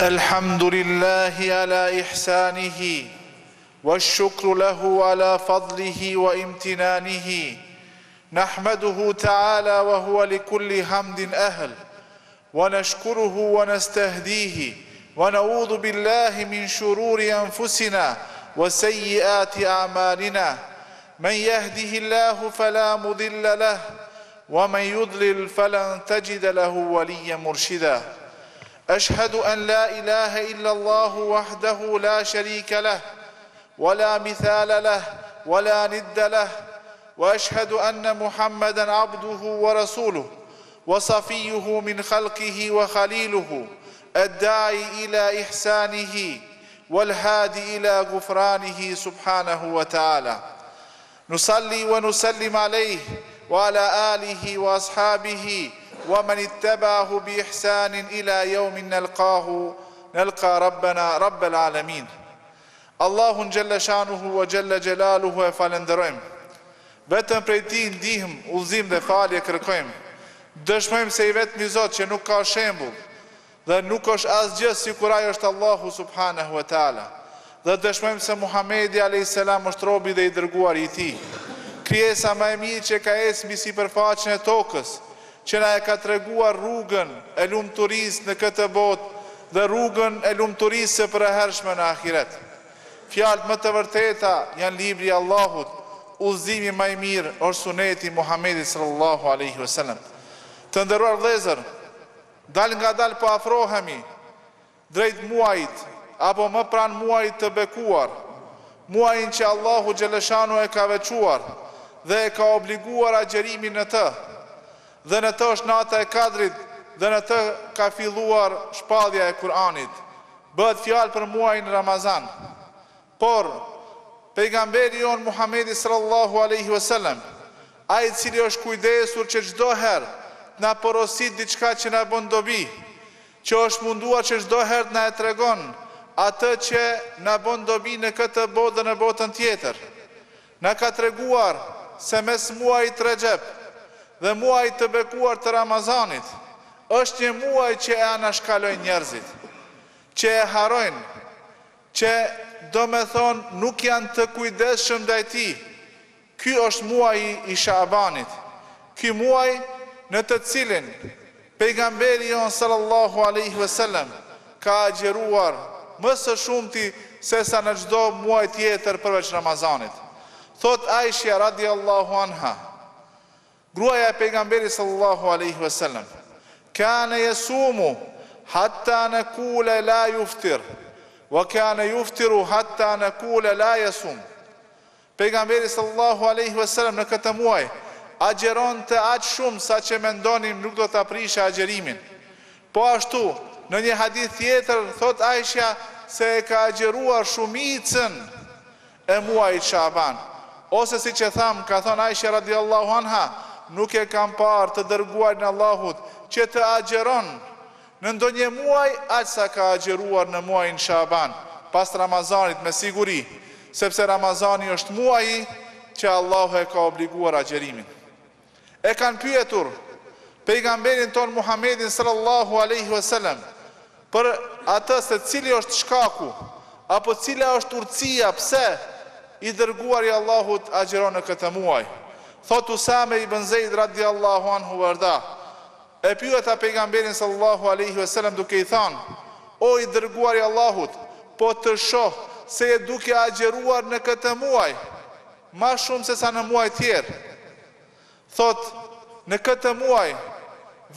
الحمد لله على إحسانه والشكر له على فضله وامتنانه نحمده تعالى وهو لكل حمد أهل ونشكره ونستهديه ونعوذ بالله من شرور أنفسنا وسيئات أعمالنا من يهده الله فلا مضل له ومن يضلل فلن تجد له وليا مرشدا أشهد أن لا إله إلا الله وحده لا شريك له ولا مثال له ولا ند له وأشهد أن محمدا عبده ورسوله وصفيه من خلقه وخليله الداعي إلى إحسانه والهادي إلى غفرانه سبحانه وتعالى نصلي ونسلم عليه وعلى آله وأصحابه ومن اتبعه بإحسان إلى يوم نلقى ربنا رب العالمين Allahun gjelle shanuhu wa gjelle gjelaluhu e falenderojmë. Vetëm prej ti ndihmë, udhëzim dhe falje kërkojmë. Dëshmojmë se i vetmi Zot që nuk ka shembull dhe nuk është asgjë sikur ai është Allahu subhanahu wa taala. Dhe dëshmojmë se Muhamedi alayhis salam është robi dhe i dërguari i tij. Krijesa më e mirë që ka ecë mbi sipërfaqen e tokës, që na e ka treguar rrugën e lumturisë në këtë botë dhe rrugën e lumturisë së përhershme në ahiret. Fjalët më të vërteta janë libri i Allahut, udhëzimi më i mirë është suneti Muhamedit sallallahu alaihi wasallam. Të nderuar vëllezër, dal nga dal po afrohemi drejt muajit apo më pranë muajit të bekuar, muajin që Allahu xhaleshanu e ka veçuar dhe e ka obliguar agjerimin në të. Dhe në të është nata e Kadrit dhe në të ka filluar shpallja e Kur'anit. Bëhet fjalë për muajin Ramazan. Por pejgamberi jon Muhamedi sallallahu alaihi wasallam, ai i cili është kujdesur që çdo herë na porosit diçka që na bën dobi, që është munduar që çdo herë na e tregon atë që na bën dobi në këtë botë dhe në botën tjetër. Na ka treguar se mes muajit Rexhep dhe muajit të bekuar të Ramazanit është një muaj që e anashkalojnë njerëzit, që e harojnë, që do me thonë nuk janë të kujdesshëm ndaj tij. Ky është muaji i Shaabanit. Ky muaj në të cilin pejgamberi jon sallallahu alaihi wasallam ka agjëruar më së shumti se sa në çdo muaj tjetër përveç Ramazanit. Thot Aisha radiallahu anha, gruaja e pejgamberit sallallahu alaihi wasallam, kana yasumu hatta naqula la yuftir wa kana yuftiru hatta naqula la yasum. Pejgamberi sallallahu alaihi wasallam në këtë muaj agjeronte aq shumë sa që mendonim nuk do ta prishë agjerimin. Po ashtu, në një hadith tjetër thot Aisha se e ka agjeruar shumicën e muajit Shaaban. Ose si që tham, ka thonë Aisha radiallahu anha, nuk e kam parë të dërguarin e Allahut që të agjeron në ndonjë muaj aq sa ka agjeruar në muajin Shaaban, pas Ramazanit me siguri, sepse Ramazani është muaji që Allahu e ka obliguar agjerimin. E kanë pyetur pejgamberin ton Muhamedit sallallahu alaihi wasallam për atë se cili është shkaku apo cila është urtësia pse i dërguari i Allahut agjeron në këtë muaj. Thot Usame ibn Zeid radiallahu anhu warda, e pyeta pejgamberin sallallahu alaihi wasallam duke i thënë: o i dërguari i Allahut, po të shoh se e duke agjeruar në këtë muaj ma shumë se sa në muaj tjerë. Thot, në këtë muaj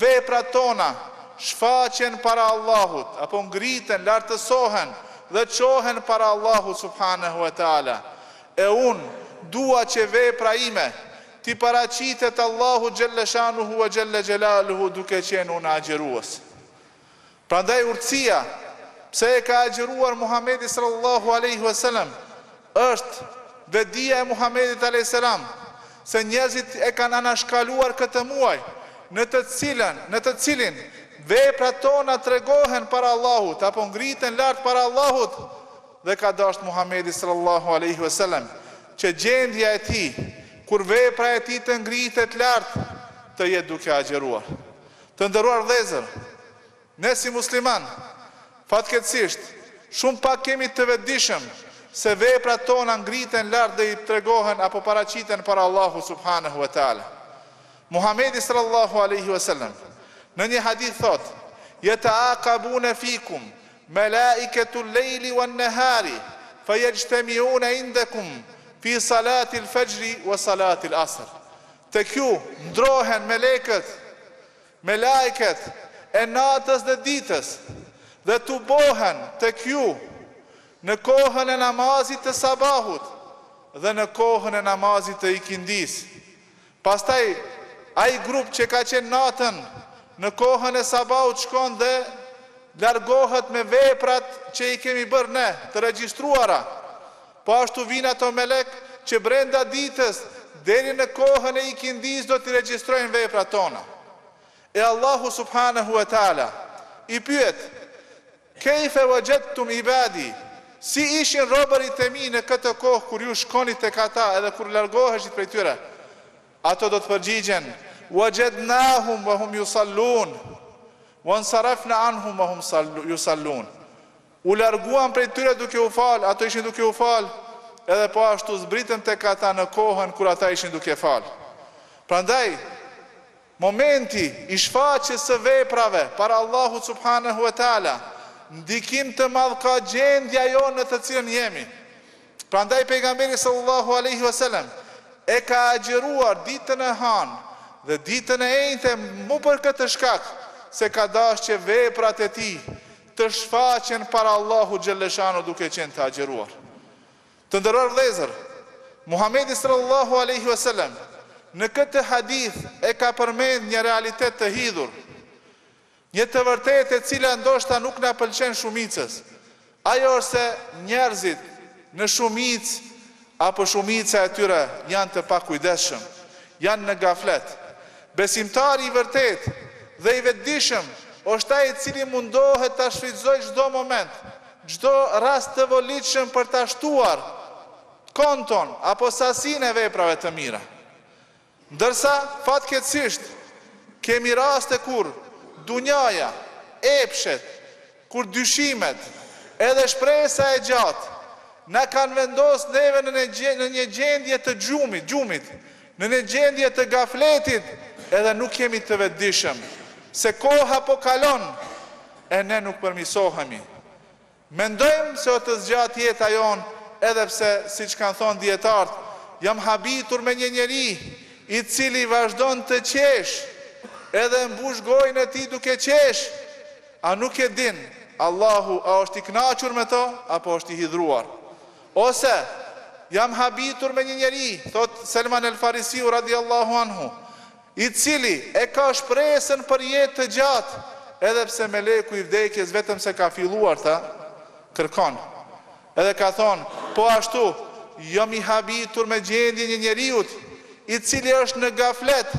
veprat tona shfaqen para Allahut, apo ngriten, lartësohen dhe qohen para Allahut subhanahu wa taala. E unë dua që vepra ime ti paraqitet Allahu gjelle shanuhu wa gjelle gjelaluhu duke qenë unë agjeruës. Prandaj urtësia pse e ka agjeruar Muhamedi sallallahu alaihi wasallam është vedia e Muhamedit alayhis salam se njerëzit e kanë anashkaluar këtë muaj në të cilin veprat tona tregohen para Allahut apo ngriten lart para Allahut, dhe ka dashur Muhamedi sallallahu alaihi wasallam që gjendja e tij kur vepra e tij të ngritet lart të jetë duke agjeruar. Të nderuar vëllezër, ne si musliman Fatkeqësisht, shumë pak kemi të vetëdijshëm se veprat tona ngriten lart dhe i tregohen apo paraqiten para Allahu subhanahu wa taala. Muhamedi sallallahu alaihi wasallam në një hadith thot: "Yata'aqabuna fikum malaikatu al-layli wan-nahari fayajtami'una indakum fi salati al-fajr wa salati al-asr." Tek ju ndrohen melekët e natës dhe ditës dhe të bohen tek ju në kohën e namazit të sabahut dhe në kohën e namazit të ikindis. Pastaj, ai grup që ka qenë natën në kohën e sabahut shkon dhe largohet me veprat që i kemi bërë ne, të regjistruara. Po ashtu vinë ato melek që brenda ditës deri në kohën e ikindis do t'i regjistrojnë veprat tona. E Allahu subhanahu wa taala i pyet: "Kejfe wajadtum ibadi?" Si ishin robërit e mi në këtë kohë kur ju shkonit tek ata edhe kur largoheshit prej tyre? Ato do të përgjigjen: "Wajadnahum wa hum yusallun, wa ansarafna anhum wa hum yusallun." U larguan prej tyre duke u fal, ato ishin duke u fal, edhe po ashtu zbritën tek ata në kohën kur ata ishin duke fal. Prandaj, momenti i shfaqjes së veprave para Allahut subhanahu wa taala, ndikim të madh ka gjendja jonë në të cilën jemi. Prandaj pejgamberi sallallahu alaihi wasallam e ka agjeruar ditën e hanë dhe ditën e enjte mu për këtë shkak, se ka dashur që veprat e tij të shfaqen para Allahut xhelleshanu duke qenë të agjeruar. Të nderuar vëllezër, Muhamedi sallallahu alaihi wasallam në këtë hadith e ka përmend një realitet të hidhur, një të vërtetë e cila ndoshta nuk na pëlqen shumicës. Ajo është se njerëzit në shumicë apo shumica e tyre janë të pakujdesshëm, janë në gaflet. Besimtari i vërtet dhe i vetëdijshëm është ai i cili mundohet ta shfrytëzojë çdo moment, çdo rast të volitshëm për ta shtuar konton apo sasinë e veprave të mira. Ndërsa fatkeqësisht kemi raste kur dunjaja, epshet, kur dyshimet, edhe shpresa e gjatë na kanë vendos neve në një gjendje të gjumit, në një gjendje të gafletit, edhe nuk jemi të vetëdijshëm, se koha po kalon e ne nuk përmirësohemi. Mendojmë se o të zgjat jeta jonë, edhe pse, siç kanë thonë dietarët, jam habitur me një njeri i cili vazhdon të qesh, edhe mbush gojën e tij duke qesh, a nuk e din Allahu a është i kënaqur me to apo është i hidhur? Ose jam habitur me një njeri, thot Selman el Farisiu radiallahu anhu, i cili e ka shpresën për jetë të gjatë, edhe pse meleku i vdekjes vetëm se ka filluar ta kërkon. Edhe ka thonë, po ashtu jam i habitur me gjendjen e një njeriut i cili është në gaflet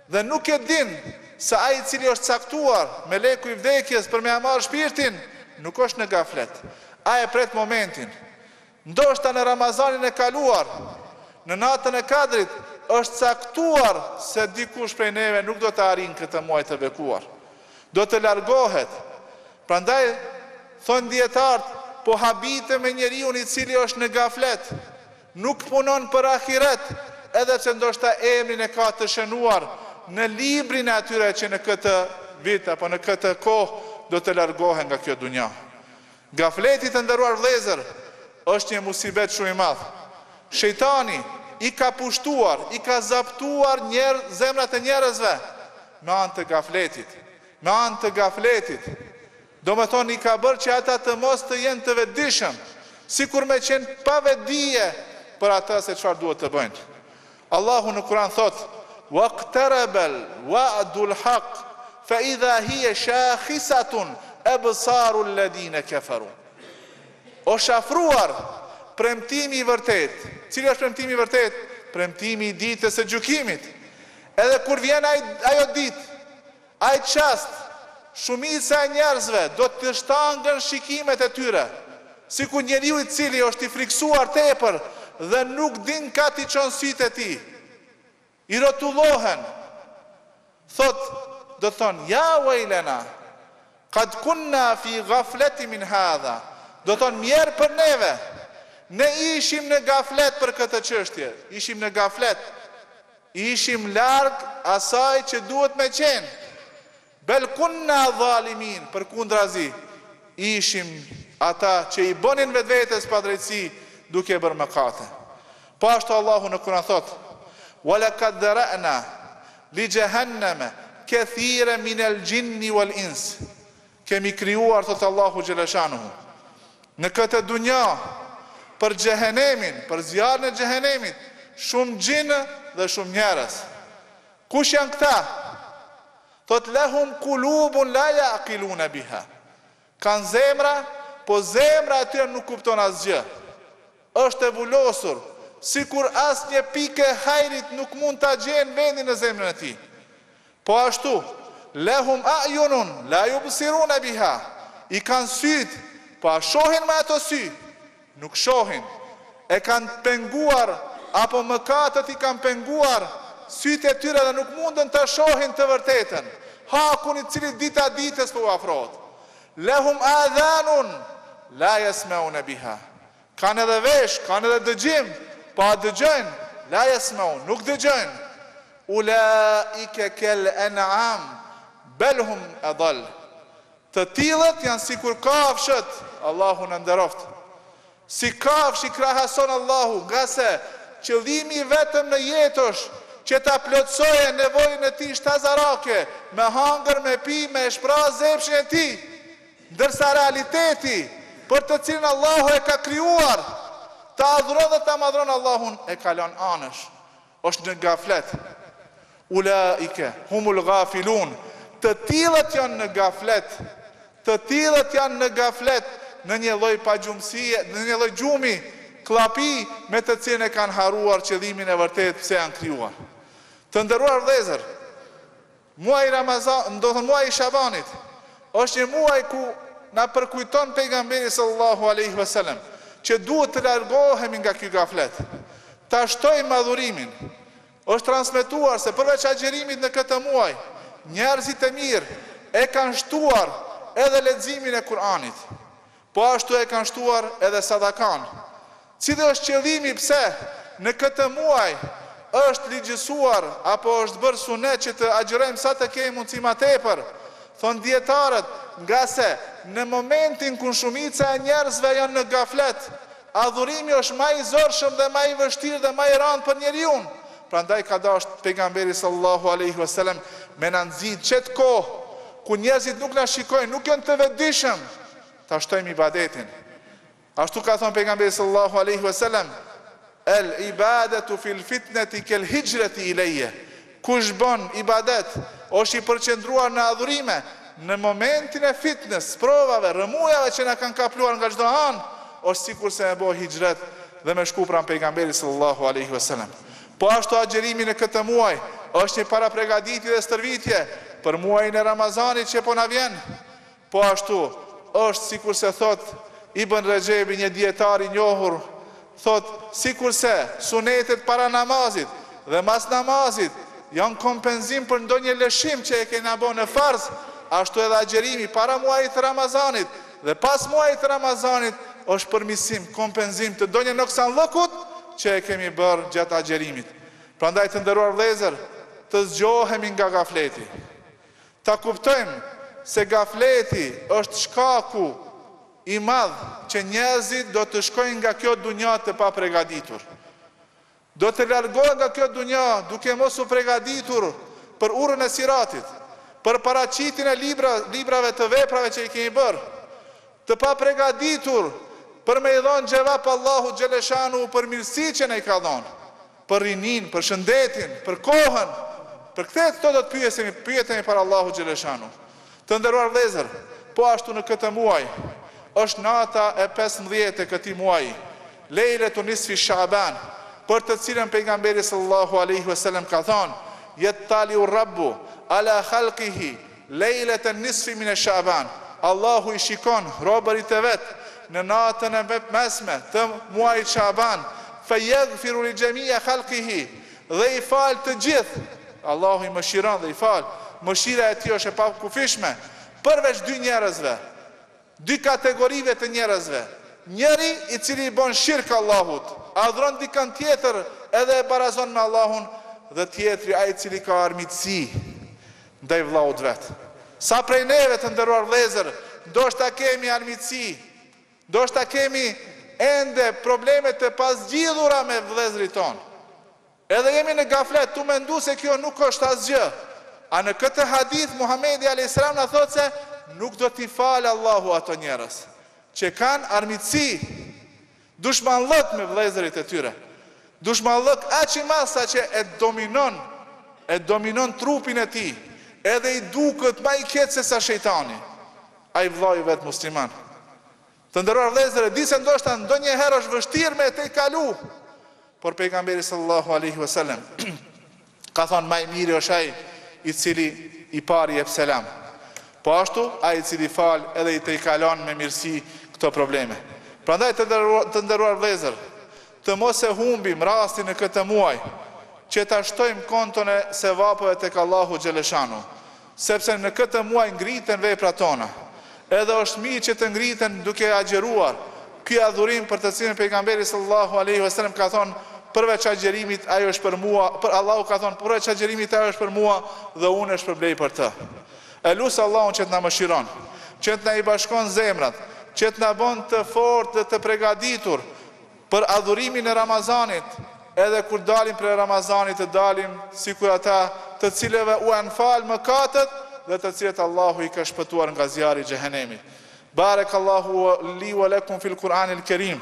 dhe nuk e din se ai i cili është caktuar meleku i vdekjes për me marrë shpirtin, nuk është në gaflet. Ai e pret momentin. Ndoshta në Ramazanin e kaluar, në natën e Kadrit, është caktuar se dikush prej neve nuk do të arrijë këtë muaj të bekuar. Do të largohet. Prandaj thonë dietarët, po habite me njeriu i cili është në gaflet, nuk punon për ahiret, edhe që ndoshta emrin e ka të shënuar në librin e atyre që në këtë vit apo në këtë kohë do të largohen nga kjo dunja. Gafleti, të nderuar vëllezër, është një musibet shumë i madh. Shejtani i ka pushtuar, i ka zaptuar zemrat e njerëzve me anë të gafletit. Me anë të gafletit. Do me thonë i ka bërë që ata të mos të jenë të vetëdijshëm, sikur me qenë pa vetëdije për ata se çfarë duhet të bëjnë. Allahu në Kur'an thotë: "Waqtarabal wa'dul haqq fa idha hiya shakhisatun absarul ladina kafaru." O shafruar premtimi i vërtet. Cili është premtimi i vërtet? Premtimi i ditës së gjykimit. Edhe kur vjen ajo ditë, ai çast, shumica e njerëzve do të shtangën shikimet e tyre, sikur njeriu i cili është i friksuar tepër dhe nuk din ka t'i çon sytë e tij. I rotullohen. Thot, do thonë, ja wejlena, qad kunna fi ghaflati min hadha. Do thonë mjerë për neve. Ne ishim në gaflet për këtë çështje. Ishim në gaflet. Ishim larg asaj që duhet me qenë. Bel kunna dhalimin, përkundrazi, ishim ata që i bënin vetvetes padrejtësi duke bërë mëkate. Po ashtu Allahu në Kur'an thot: "Walaqad dara'na li jahannama kathira min al-jinni wal-ins." Kemi krijuar, thot Allahu xhaleshanuhu, në këtë dunja për xhehenemin, për zjarrin e xhehenemit, shumë gjinë dhe shumë njerëz. Kush janë këta? Thot lahum qulubun la yaqiluna biha. Kanë zemra, po zemra atyre nuk kupton asgjë. Është e vulosur, sikur asnjë pikë hajrit nuk mund ta gjejnë vendin në zemrën e tij. Po ashtu, lahum a'yunun la yubsiruna biha. I kanë syt, po a shohin me ato sy? Nuk shohin. E kanë penguar, apo mëkatet i kanë penguar sytë e tyre dhe nuk mundën të shohin të vërtetën. Hakun i cili dita ditës po afrohet. Lahum adhanun la yasmauna biha. Kanë edhe vesh, kanë edhe dëgjim, pa dëgjojnë, la yasmaun, nuk dëgjojnë. Ulaika kal an'am bal hum adall. Të tillët janë sikur kafshët, Allahu na nderoft. Si kafsh i krahason Allahu, nga se qëllimi vetëm në jetë është që ta plotësoje nevojën e tij shtazarake, me hangër, me pi, me shpreh zepshin e tij. Ndërsa realiteti për të cilin Allahu e ka krijuar, ta adhuron dhe ta madhron Allahun, e kalon anësh. Është në gaflet. Ulaike humul ghafilun. Të tillët janë në gaflet. Të tillët janë në gaflet, në një lloj pagjumësie, në një lloj gjumi, klapi me të cilën e kanë haruar qëllimin e vërtet pse janë krijuar. Të nderuar vëllezër, muaji Ramazan, do të thonë muaji Shabanit, është një muaj ku na përkujton pejgamberi sallallahu alaihi wasallam që duhet të largohemi nga ky gaflet. Ta shtojmë madhurimin. Është transmetuar se përveç agjerimit në këtë muaj, njerëzit e mirë e kanë shtuar edhe leximin e Kur'anit. Po ashtu e kanë shtuar edhe sadakan. Cili është qëllimi pse në këtë muaj është ligjësuar apo është bërë sunet që të agjerojmë sa të kemi mundësi më tepër? Thonë dietarët, nga se në momentin kur shumica e njerëzve janë në gaflet, adhurimi është më i zorshëm dhe më i vështirë dhe më i rëndë për njeriu. Prandaj ka dashur pejgamberi sallallahu alaihi wasallam me na nxit çet kohë ku njerëzit nuk na shikojnë, nuk janë të vetëdijshëm, ta shtojmë ibadetin. Ashtu ka thënë pejgamberi sallallahu alaihi wasallam, el ibadatu fil fitnati kal hijrati ilayya. Kush bën ibadet, është i përqendruar në adhurime, në momentin e fitnes, provave, rëmujave që na kanë kapluar nga çdo anë, është sikur se e bë hijret dhe me shku pranë pejgamberit sallallahu alaihi wasallam. Po ashtu agjerimi në këtë muaj është një parapregaditje dhe stërvitje për muajin e Ramazanit që po na vjen. Po ashtu është sikur se thot Ibn Rejebi, një dietar i njohur, thot sikur se sunetet para namazit dhe mas namazit janë kompenzim për ndonjë lëshim që e kena bën në farz, ashtu edhe agjerimi para muajit të Ramazanit dhe pas muajit të Ramazanit është përmirësim, kompenzim të ndonjë noksanllëkut që e kemi bërë gjatë agjerimit. Prandaj të nderuar vëllezër, të zgjohemi nga gafleti. Ta kuptojmë se gafleti është shkaku i madh që njerëzit do të shkojnë nga kjo dunja të papregaditur. Do të largohen nga kjo dunja duke mos u përgatitur për urrën e siratit, për paraqitjen e librave të veprave që i kemi bërë, të papregatitur për me i dhënë xhevap Allahu xhaleshanu për mirësinë që na i ka dhënë, për rinin, për shëndetin, për kohën, për këtë do të pyetemi para Allahu xhaleshanu. Të nderuar vëllezër, po ashtu në këtë muaj është nata e 15 e këtij muaji, Lejletu nisfi Shaaban, për të cilën pejgamberi sallallahu alaihi wasallam ka thënë: "Yattali'u Rabbu ala khalqihi lejleten nisfi min Shaaban." Allahu i shikon robërit e vet në natën e mesme të muajit Shaaban, fayaghfiru li jami'i khalqihi, dhe i fal të gjithë. Allahu i mëshiron dhe i fal. Mëshira e tij është e pakufishme përveç dy njerëzve, dy kategorive të njerëzve. Njeri i cili i bën shirk Allahut, adhuron dikën tjetër edhe e barazon me Allahun, dhe tjetri ai i cili ka armiqësi ndaj vllaut vet. Sa prej neve të nderuar vëllezër, ndoshta kemi armiqësi, ndoshta kemi ende probleme të pasgjidhura me vëllezërit tonë. Edhe jemi në gaflet, tu mendu se kjo nuk është asgjë. A në këtë hadith Muhamedi a.s. na thotë se nuk do t'i falë Allahu ato njerëz që kanë armiqësi, dushmanllëk me vëllezërit e tyre. Dushmanllëk aq i madh sa që e dominon trupin e tij, edhe i duket më i keq se sa shejtani. Ai vllai vet musliman. Të nderuar vëllezër, di se ndoshta ndonjëherë është vështirë me të kalu, por pejgamberi sallallahu alaihi wasallam ka thonë më i miri është ai i cili i pari jep selam. Po ashtu ai i cili fal edhe i tejkalon me mirësi këto probleme. Prandaj të nderuar vëllezër, të mos e humbim rastin në këtë muaj që ta shtojmë konton e sevapëve tek Allahu xhaleshanu, sepse në këtë muaj ngriten veprat tona. Edhe është mirë që të ngriten duke agjeruar. Ky adhurim për të cilin pejgamberi sallallahu alaihi wasallam ka thonë përveç agjerimit ajo është për mua, për Allahu ka thonë përveç agjerimit ajo është për mua dhe unë e shpërblej për të. E lusë Allahun që të na mëshiron, që të na i bashkon zemrat, që të na bën të fortë dhe të përgatitur për adhurimin e Ramazanit, edhe kur dalim për Ramazanit të dalim sikur ata të cilëve u janë falë mëkatet dhe të cilët Allahu i ka shpëtuar nga zjarri i xhehenemit. Barakallahu li wa lakum fil Qur'anil Karim.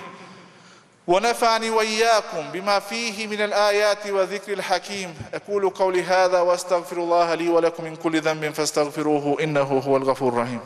ونفعني وإياكم بما فيه من الآيات وذكر الحكيم. أقول قولي هذا واستغفر الله لي ولكم من كل ذنب فاستغفروه إنه هو الغفور الرحيم.